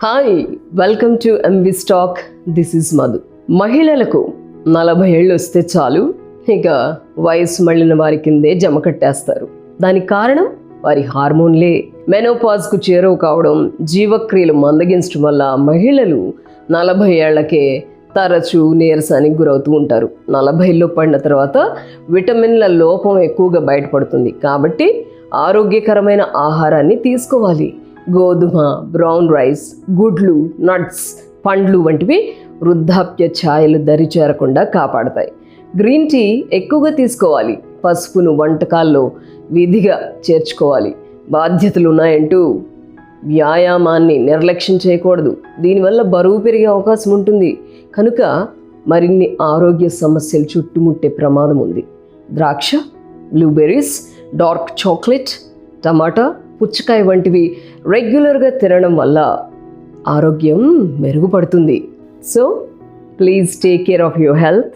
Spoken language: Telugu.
Hi, welcome to MV stock. This is Madhu. మహిళలకు 40 ఏళ్ళు వస్తే చాలు, ఇక వయసు మళ్ళిన వారి కిందే జమ కట్టేస్తారు. దానికి కారణం వారి హార్మోన్లే. మెనోపాజ్కు చేరువ కావడం, జీవక్రియలు మందగించడం వల్ల మహిళలు 40 ఏళ్లకే తరచూ నీరసానికి గురవుతూ ఉంటారు. 40లో పడిన తర్వాత విటమిన్ల లోపం ఎక్కువగా బయటపడుతుంది. కాబట్టి ఆరోగ్యకరమైన ఆహారాన్ని తీసుకోవాలి. గోధుమ, బ్రౌన్ రైస్, గుడ్లు, నట్స్, పండ్లు వంటివి వృద్ధాప్య ఛాయలు దరిచేరకుండా కాపాడతాయి. గ్రీన్ టీ ఎక్కువగా తీసుకోవాలి. పసుపును వంటకాల్లో విధిగా చేర్చుకోవాలి. బాధ్యతలు ఉన్నాయంటూ వ్యాయామాన్ని నిర్లక్ష్యం చేయకూడదు. దీనివల్ల బరువు పెరిగే అవకాశం ఉంటుంది. కనుక మరిన్ని ఆరోగ్య సమస్యలు చుట్టుముట్టే ప్రమాదం ఉంది. ద్రాక్ష, బ్లూబెర్రీస్, డార్క్ చాక్లెట్, టమాటా, పుచ్చకాయ వంటివి రెగ్యులర్గా తినడం వల్ల ఆరోగ్యం మెరుగుపడుతుంది. So please take care of your health.